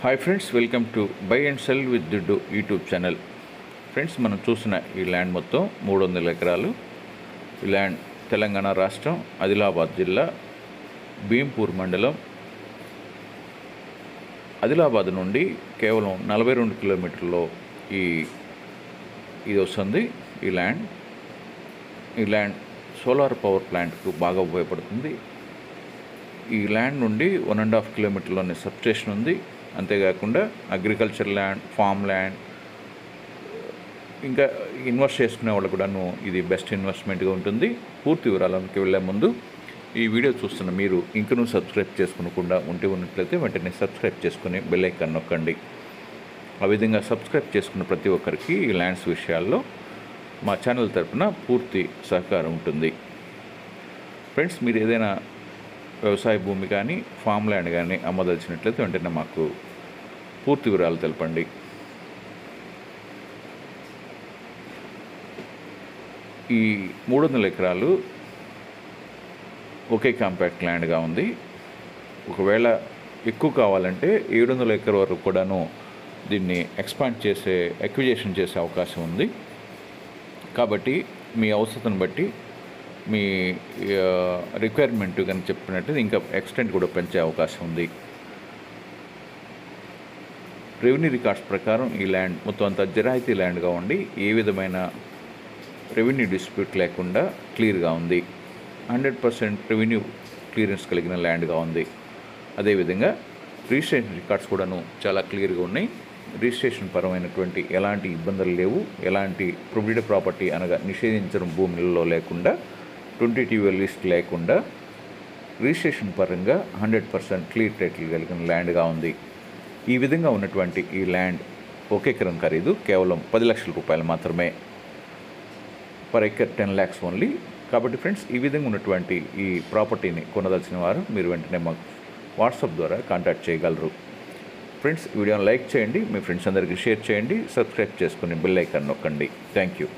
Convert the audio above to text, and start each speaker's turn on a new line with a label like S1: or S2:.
S1: Hi friends, welcome to buy and cell with దుడ్డు YouTube channel. Friends, మనం చూసిన ఈ ల్యాండ్ మొత్తం 300 ఎకరాలు. ఈ ల్యాండ్ తెలంగాణ రాష్ట్రం, ఆదిలాబాద్ జిల్లా, భీంపూర్ మండలం. ఆదిలాబాద్ నుండి కేవలం 42 కిలోమీటర్లో ఇది వస్తుంది. ఈ ల్యాండ్ సోలార్ పవర్ ప్లాంట్కు బాగా ఉపయోగపడుతుంది. ఈ ల్యాండ్ నుండి 1.5 కిలోమీటర్లోనే సబ్స్టేషన్ ఉంది. అంతేకాకుండా అగ్రికల్చర్ ల్యాండ్, ఫామ్ ల్యాండ్, ఇంకా ఇన్వెస్ట్ చేసుకునే వాళ్ళు కూడాను ఇది బెస్ట్ ఇన్వెస్ట్మెంట్గా ఉంటుంది. పూర్తి వివరాలకు వెళ్ళే ముందు ఈ వీడియో చూస్తున్న మీరు ఇంకనూ సబ్స్క్రైబ్ చేసుకోకుండా ఉన్నట్లయితే వెంటనే సబ్స్క్రైబ్ చేసుకుని బెల్ ఐకాన్ నొక్కండి. ఆ విధంగా సబ్స్క్రైబ్ చేసుకున్న ప్రతి ఒక్కరికి ఈ ల్యాండ్స్ విషయాల్లో మా ఛానల్ తరపున పూర్తి సహకారం ఉంటుంది. ఫ్రెండ్స్, మీరు ఏదైనా వ్యవసాయ భూమి కానీ ఫామ్ ల్యాండ్ కానీ అమ్మదలిచినట్లయితే వెంటనే మాకు పూర్తి వివరాలు తెలపండి. ఈ 300 ఎకరాలు ఒకే కాంపాక్ట్ ల్యాండ్గా ఉంది. ఒకవేళ ఎక్కువ కావాలంటే 700 ఎకర్ వరకు కూడాను దీన్ని ఎక్విజేషన్ చేసే అవకాశం ఉంది. కాబట్టి మీ అవసరతను బట్టి, మీ రిక్వైర్మెంట్ కనుక చెప్పినట్టు ఇంకా ఎక్స్టెంట్ కూడా పెంచే అవకాశం ఉంది. రెవెన్యూ రికార్డ్స్ ప్రకారం ఈ ల్యాండ్ మొత్తం అంతా జిరాయితీ ల్యాండ్గా ఉండి ఏ విధమైన రెవెన్యూ డిస్ప్యూట్ లేకుండా క్లియర్గా ఉంది. 100% రెవెన్యూ క్లియరెన్స్ కలిగిన ల్యాండ్గా ఉంది. అదేవిధంగా రిజిస్ట్రేషన్ రికార్డ్స్ కూడాను చాలా క్లియర్గా ఉన్నాయి. రిజిస్ట్రేషన్ పరమైనటువంటి ఎలాంటి ఇబ్బందులు లేవు. ఎలాంటి ప్రొబిటెడ్ ప్రాపర్టీ అనగా నిషేధించడం భూములలో లేకుండా, 20 లిస్ట్ లేకుండా రిజిస్ట్రేషన్ పరంగా 100% క్లియర్ టైటిల్ కలిగిన ల్యాండ్గా ఉంది. ఈ విధంగా ఉన్నటువంటి ఈ ల్యాండ్ ఒక ఎకరం ఖరీదు కేవలం 10 లక్షల రూపాయలు మాత్రమే. Per acre 10 lakhs only. కాబట్టి ఫ్రెండ్స్, ఈ విధంగా ఉన్నటువంటి ఈ ప్రాపర్టీని కొనదలిచిన వారు మీరు వెంటనే మాకు వాట్సాప్ ద్వారా కాంటాక్ట్ చేయగలరు. ఫ్రెండ్స్, వీడియోని లైక్ చేయండి, మీ ఫ్రెండ్స్ అందరికీ షేర్ చేయండి, సబ్స్క్రైబ్ చేసుకుని బెల్ ఐకాన్ నొక్కండి. Thank you.